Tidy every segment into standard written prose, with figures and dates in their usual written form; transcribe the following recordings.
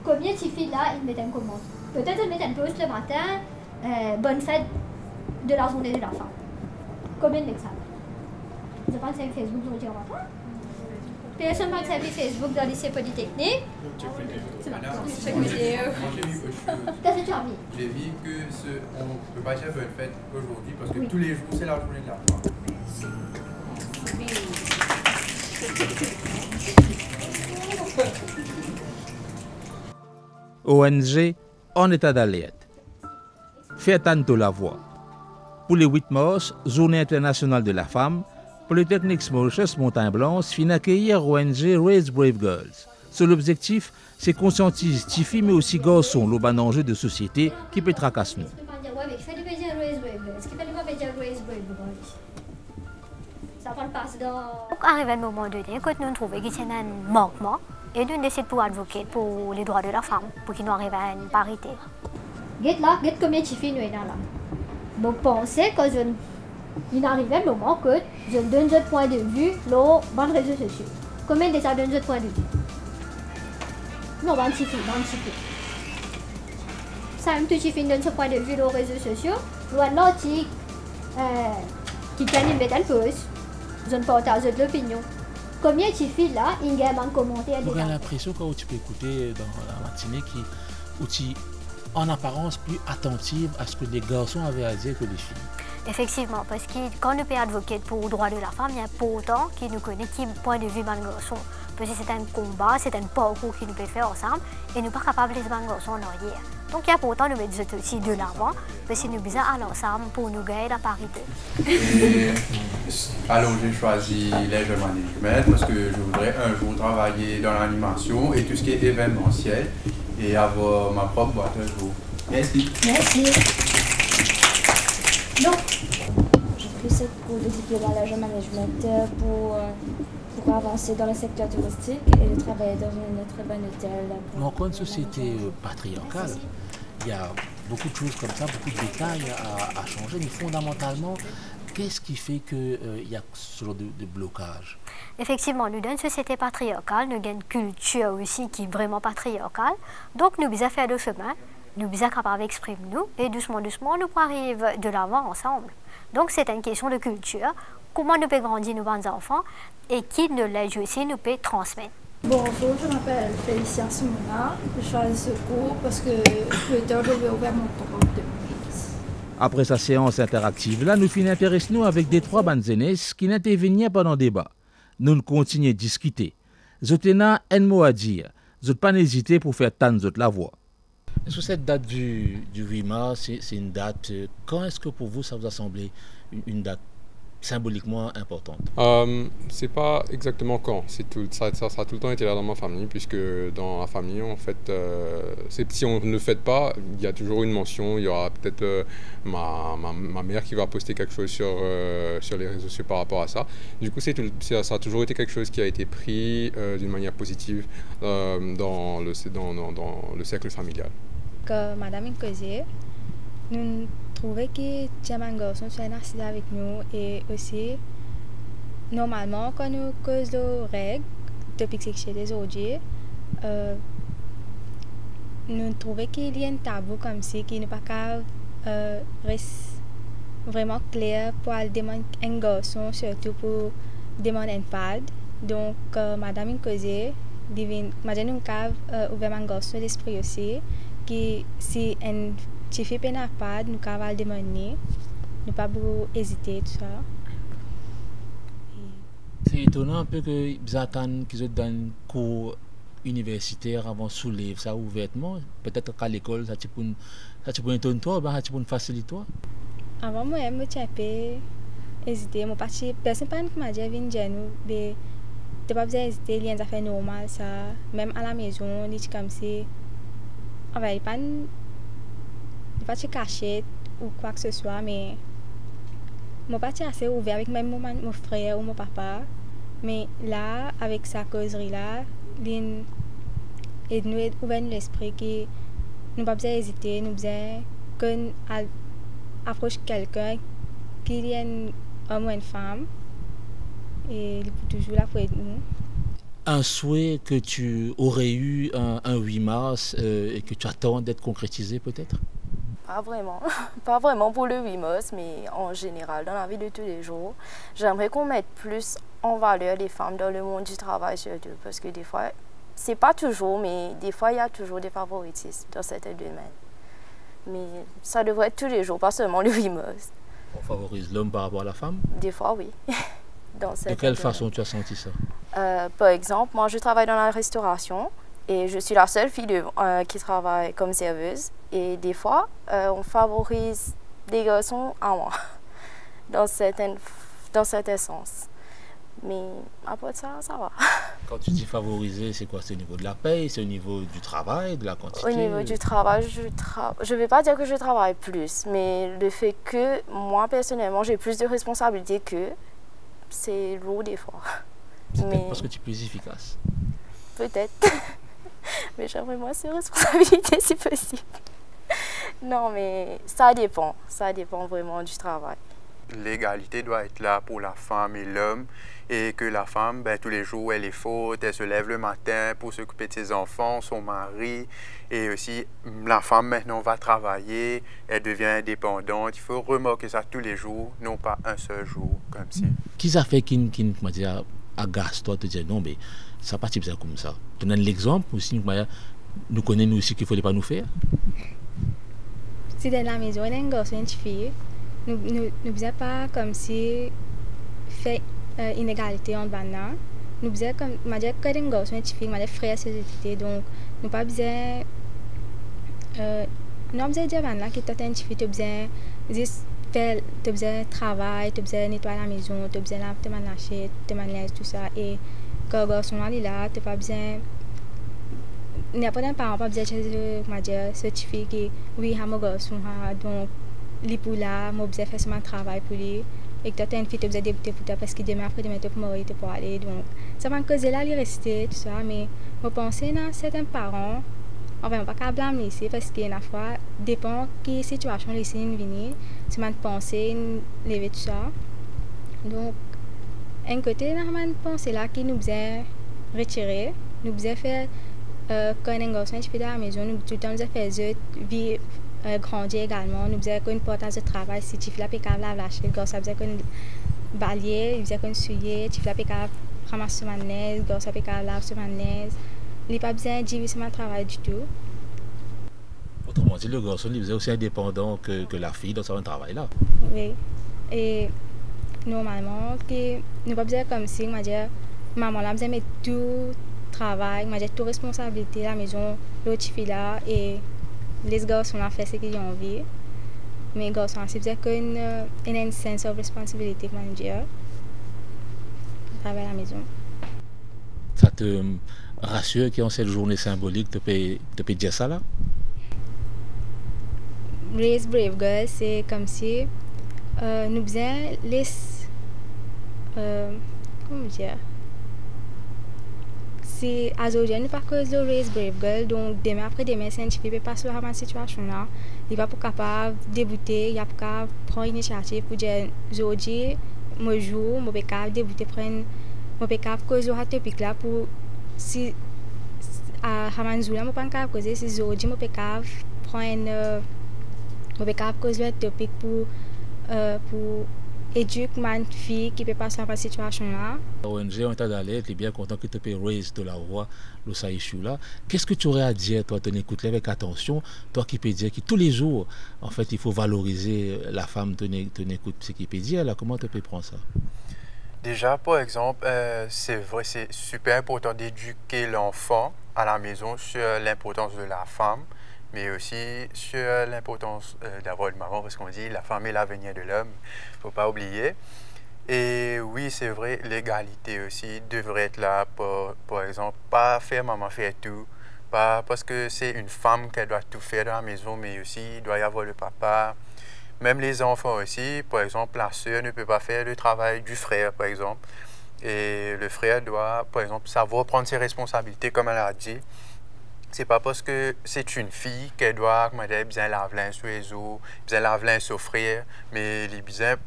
Combien de filles là, ils mettent un commentaire? Peut-être ils mettent un post le matin, bonne fête de la journée de la femme. Combien de mettent ça? Je pense que c'est Facebook, je vous dis au revoir. Personne ne service Facebook dans le lycée Polytechnique. J'ai vu Qu'est-ce que tu as vu? J'ai vu que on ne peut pas dire bonne fête aujourd'hui parce que tous les jours c'est la journée de la femme. ONG en état d'alerte. Faites entendre la voix. Pour le 8 mars, Journée internationale de la femme, Polytechnique Mauritius Montagne Blanche finit accueillir ONG Raise Brave Girls. Seul objectif, c'est conscientiser les filles mais aussi garçons l'au ban enjeu de société qui peut tracasser nous. Ça parle pas dans... Arrivé à un moment donné, quand nous trouvons qu'il y a un manquement, et nous décidons pour advoquer pour les droits de la femme, pour qu'ils nous arrivent à une parité. Get là, get combien de filles nous là. Donc pensez que il arrive un moment que je donne notre point de vue dans les réseaux sociaux. Combien de ça donne notre point de vue? Non, 26 filles. Ça même tout filles donne ce point de vue dans les réseaux sociaux. Ou l'article qui gagne une médaille poste. Je ne partage de l'opinion. Combien de filles là, il y a un commentaire? J'ai l'impression que tu peux écouter dans la matinée qui en apparence plus attentive à ce que les garçons avaient à dire que les filles. Effectivement, parce que quand nous payons advocate pour le droit de la femme, il y a pas autant qui nous connaît qui point de vue d'un garçon. Parce que c'est un combat, c'est un parcours qui nous peut faire ensemble et nous ne sommes pas capables de laisser un garçon en arrière. Donc il y a pour autant nous mettre aussi de l'avant parce que nous besoin aller ensemble pour nous gagner la parité. Alors j'ai choisi les jeux management parce que je voudrais un jour travailler dans l'animation et tout ce qui est événementiel et avoir ma propre boîte un jour. Merci. Merci. Donc, j'ai pris ce cours de diplôme en agent management pour avancer dans le secteur touristique et de travailler dans une très bonne hôtel. Dans une société patriarcale, il y a beaucoup de choses comme ça, beaucoup de détails à changer, mais fondamentalement, qu'est-ce qui fait qu'il y a ce genre de blocage? Effectivement, nous dans une société patriarcale, nous avons une culture aussi qui est vraiment patriarcale. Donc nous devons faire de chemin, nous devons être capables d'exprimer nous et doucement, nous pouvons arriver de l'avant ensemble. Donc c'est une question de culture. Comment nous pouvons grandir nos enfants et qui nous l'aide aussi nous peut transmettre. Bonjour, je m'appelle Félicia Simona. Je choisis ce cours parce que plus tard je vais ouvrir mon compte de presse. Après sa séance interactive, là, nous finissons intéresser-nous avec des trois bandes zénès qui n'intervenaient pendant le débat. Nous continuons à discuter. Vous avez un mot à dire. Vous n'avez pas hésité pour faire tendre la voix. Est-ce que cette date du 8 mars, c'est une date, quand est-ce que pour vous ça vous a semblé une date symboliquement importante? C'est pas exactement quand, ça a tout le temps été là dans ma famille, puisque dans la famille, en fait, si on ne le fait pas, il y a toujours une mention, il y aura peut-être ma mère qui va poster quelque chose sur les réseaux sociaux par rapport à ça. Du coup, ça a toujours été quelque chose qui a été pris d'une manière positive dans le cercle familial. Que Madame Nkosi, nous trouvons que Tiaman Garçon soit assise avec nous et aussi, normalement, quand nous causons de règles, topics sexuels des aujourd'hui, nous trouvons qu'il y a un tabou comme ça qui n'est pas vraiment clair pour demander un garçon, surtout pour demander un pad. Donc, Madame Nkosi, Madame Nkosi ouvert un garçon l'esprit aussi, que si un petit fille n'a pas, nous avons demandé, ne pas hésiter tout ça. C'est étonnant un peu que vous attendent qu'ils donnent un cours universitaire avant de soulever ça ouvertement. Peut-être qu'à l'école, ça peut étonner toi, ça peut faciliter toi. Avant moi, je n'ai hésité. Personne ne m'a dit que tu n'as pas besoin d'hésiter, il y a des affaires normales, ça. Même à la maison, c'est comme si. On va pas se cacher ou quoi que ce soit, mais mon parti est assez ouvert avec même mon frère ou mon papa. Mais là, avec sa causerie là, il nous a ouvert l'esprit que nous pas besoin d'hésiter, nous besoin qu'on approche quelqu'un qu'il y ait un homme ou une femme et il est toujours là pour aider nous. un souhait que tu aurais eu un 8 mars et que tu attends d'être concrétisé peut-être? Pas vraiment. Pas vraiment pour le 8 mars, mais en général, dans la vie de tous les jours. J'aimerais qu'on mette plus en valeur les femmes dans le monde du travail surtout, parce que des fois, c'est pas toujours, mais des fois, il y a toujours des favoritismes dans certains domaines. Mais ça devrait être tous les jours, pas seulement le 8 mars. On favorise l'homme par rapport à la femme? Des fois, oui. De quelle façon tu as senti ça? Par exemple, moi, je travaille dans la restauration et je suis la seule fille qui travaille comme serveuse. Et des fois, on favorise des garçons à moi, dans certains sens. Mais après ça, ça va. Quand tu dis favoriser, c'est quoi? C'est au niveau de la paye, c'est au niveau du travail, de la quantité? Au niveau du travail, je ne vais pas dire que je travaille plus, mais le fait que moi, personnellement, j'ai plus de responsabilités qu'eux, c'est lourd des fois. Mais parce que tu es plus efficace. Peut-être. Mais j'aimerais moins ces responsabilités si possible. Non, mais ça dépend. Ça dépend vraiment du travail. L'égalité doit être là pour la femme et l'homme, et que la femme, ben, tous les jours, elle est faute, elle se lève le matin pour s'occuper de ses enfants, son mari, et aussi la femme maintenant va travailler, elle devient indépendante. Il faut remarquer ça tous les jours, non pas un seul jour, comme si. Qui ça fait qui agace toi, te dire non, mais ça pas type ça comme ça. Tu donnes l'exemple aussi, nous connaissons aussi qu'il ne fallait pas nous faire. Si dans la maison, il y a un garçon et une fille, nous ne faisons pas comme si fait inégalité entre les deux. Nous faisons comme, je dis que un garçon et une fille, je frère société, donc nous pas besoin, nous avons dire que tu as une fille, tu as besoin de travail, tu as besoin de nettoyer la maison, tu as besoin de lâcher, tu as besoin tout ça. Et quand le garçon est là, tu n'as pas besoin. N'importe quel parent pas besoin de certifier que oui, mon garçon, donc, il est pour là, moi, je fais seulement travail pour lui. Et que tu as une fille, tu as besoin de débuter pour toi parce que demain, après, demain, tu peux mourir, tu peux aller. Donc, ça va causer là, il rester, tout ça. Mais je pense que certains parents, enfin, on ne peut pas blâmer ici parce qu'il y a une fois, dépend de quelle situation les signes viennent, tu m'as pensé, lever tout ça. Donc, un côté, on a pensé là qui nous besoin retirer, nous besoin faire. Quand un garçon est dans la maison, nous tout le temps nous faire vie grandir également. Nous faisons une portage de travail. Si tu fais la pécave la lâcher, le garçon faisait une balayer, il faisait une souiller, tu fais la pécave ramasser ma neige, le garçon pécave lave sur ma neige. Il n'a pas besoin de diviser mon travail du tout. Autrement dit, le garçon il est aussi indépendant que la fille dans son travail là. Oui. Et normalement, nous n'avons pas besoin comme si, on dire, maman là, besoin de mettre tout travail, moi j'ai toute responsabilité à la maison, l'autre fille là, et les garçons ont fait ce qu'ils ont envie. Mais les garçons, c'est peut-être qu'il y a une sense of responsibility, comment dire, à travers la maison. Ça te rassure qu'en cette journée symbolique, tu peux dire ça là? Raise Brave Girl, c'est comme si nous faisons les. Comment dire? C'est aujourd'hui, nous pas cause de Raise Brave Girl, donc demain après demain, si un petit peu passe par ma situation là, il va pas capable de débuter, il va pas prendre une initiative pour dire aujourd'hui, moi jour, moi capable débuter prendre, moi capable cause de topic là pour si à Hamanzou là, moi pas capable causer si aujourd'hui moi capable prendre, moi capable cause de topic pour éduquer ma fille qui peut passer par cette situation-là. L'ONG en état d'alerte est bien content que tu peux raise de la voix le saïchou là. Qu'est-ce que tu aurais à dire, toi, tu écoutes avec attention, toi qui peux dire que tous les jours, en fait, il faut valoriser la femme, tu écoutes ce qu'il peut dire là, comment tu peux prendre ça? Déjà, par exemple, c'est vrai, c'est super important d'éduquer l'enfant à la maison sur l'importance de la femme, mais aussi sur l'importance d'avoir une maman, parce qu'on dit la femme est l'avenir de l'homme, il ne faut pas oublier. Et oui, c'est vrai, l'égalité aussi devrait être là, par exemple, pas faire maman faire tout, pas parce que c'est une femme qu'elle doit tout faire dans la maison, mais aussi il doit y avoir le papa, même les enfants aussi. Par exemple, la sœur ne peut pas faire le travail du frère, par exemple, et le frère doit, par exemple, savoir prendre ses responsabilités, comme elle a dit. C'est pas parce que c'est une fille qu'elle doit, comment dire, bien laver linge sur les os, bien laver linge sur frère, mais les bien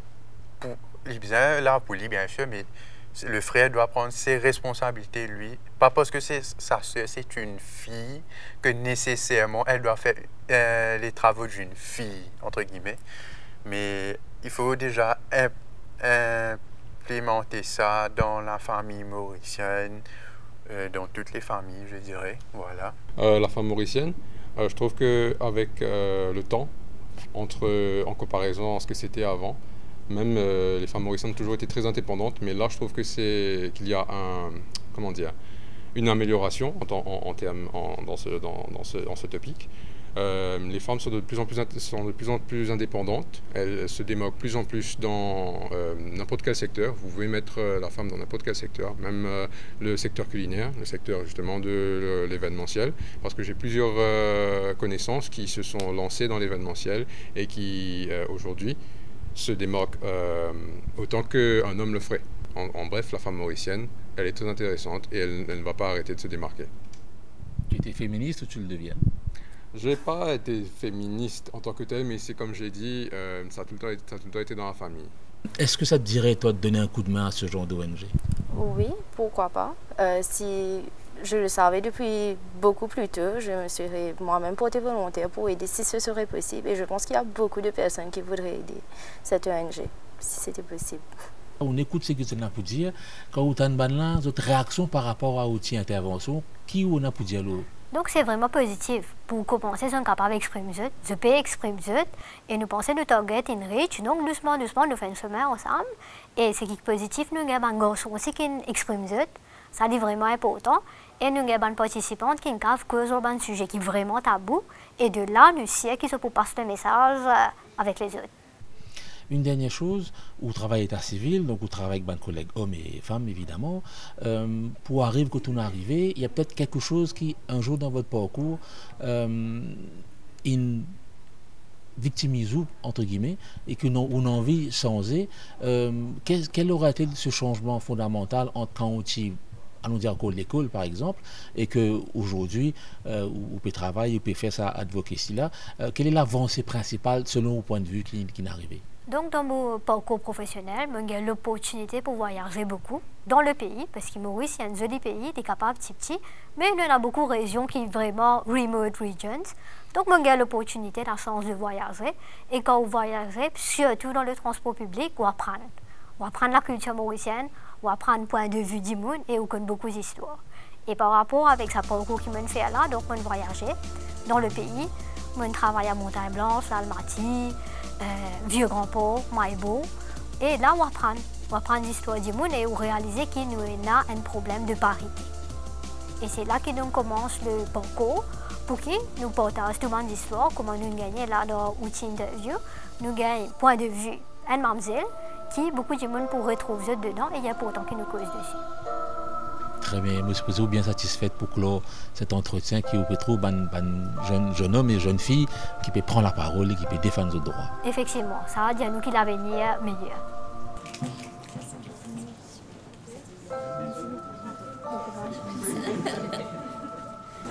là pour lui bien sûr, mais Le frère doit prendre ses responsabilités, lui. Pas parce que sa soeur, c'est une fille, que nécessairement, elle doit faire les travaux d'une fille, entre guillemets. Mais il faut déjà implémenter ça dans la famille mauricienne, dans toutes les familles, je dirais. Voilà. La femme mauricienne, je trouve qu'avec le temps, en comparaison à ce que c'était avant, même les femmes mauriciennes ont toujours été très indépendantes, mais là je trouve qu'il y a une amélioration dans ce topic. Les femmes sont de plus en plus indépendantes, elles se démarquent plus en plus dans n'importe quel secteur. Vous pouvez mettre la femme dans n'importe quel secteur, même le secteur culinaire, le secteur justement de l'événementiel, parce que j'ai plusieurs connaissances qui se sont lancées dans l'événementiel et qui aujourd'hui se démarquent autant qu'un homme le ferait. En bref, la femme mauricienne, elle est très intéressante et elle ne va pas arrêter de se démarquer. Tu étais féministe ou tu le deviens? Je n'ai pas été féministe en tant que tel, mais c'est comme j'ai dit, ça a tout le temps été dans la famille. Est-ce que ça te dirait, toi, de donner un coup de main à ce genre d'ONG? Oui, pourquoi pas. Si je le savais depuis beaucoup plus tôt, je me serais moi-même portée volontaire pour aider si ce serait possible. Et je pense qu'il y a beaucoup de personnes qui voudraient aider cette ONG, si c'était possible. On écoute ce que tu as pour dire. Quand on a une réaction par rapport à l'outil intervention, qui on a pour dire l'eau? Donc c'est vraiment positif. Pour commencer, nous sommes capables d'exprimer, je peux exprimer, et nous pensons nous target in reach. Donc doucement, nous faisons une semaine ensemble. Et ce qui est positif, nous avons un garçon aussi qui exprime, ça est vraiment important. Et nous avons une participante qui cause sur un sujet qui est vraiment tabou. Et de là, nous savons qu'ils se pour passer le message avec les autres. Une dernière chose, au travail état civil, donc au travail avec mes collègues hommes et femmes évidemment, pour arriver quand on est arrivé, il y a peut-être quelque chose qui, un jour dans votre parcours, victimise entre guillemets, et que on a envie de changer. Quel aurait été ce changement fondamental entre quand on allons dire encore l'école par exemple, et qu'aujourd'hui, on peut travailler, on peut faire ça advocacy là. Quelle est l'avancée principale selon vos points de vue qui est arrivé? Donc, dans mon parcours professionnel, j'ai eu l'opportunité pour voyager beaucoup dans le pays, parce que Maurice, c'est un joli pays, des capables petit, mais il y en a beaucoup de régions qui sont vraiment remote regions. Donc, j'ai eu l'opportunité, la chance de voyager. Et quand vous voyagez, surtout dans le transport public, vous apprenez. Vous apprenez la culture mauricienne, vous apprenez le point de vue du monde et vous connaissez beaucoup d'histoires. Et par rapport avec ce parcours qui m'a fait là, donc, je voyagé dans le pays, je travaille à Montagne Blanche, l'Almaty, Vieux Grand Port, Maïbo. Et là, on apprend l'histoire du monde et on réalise qu'il y a un problème de parité. Et c'est là que nous commence le parcours pour que nous partageons toute notre histoire, comment nous gagnons là dans l'outil interview. Nous gagnons point de vue un mademoiselle qui beaucoup de monde pourrait retrouver dedans et il y a pourtant qui nous cause dessus. Très bien, je suis bien satisfaite pour clore cet entretien qui peut trouver un jeune homme et jeune fille qui peut prendre la parole et qui peut défendre nos droits. Effectivement, ça va dire à nous qu'il a l'avenir meilleur.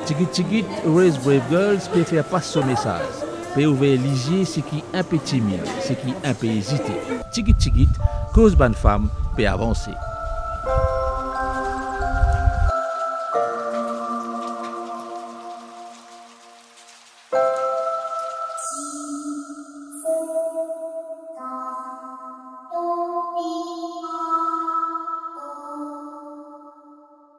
Tigit, Raise Brave Girls peut faire passer son message, peut ouvrir les yeux ce qui est un peu timide, ce qui est un peu hésité. Tigit, cause bonne femme peut avancer.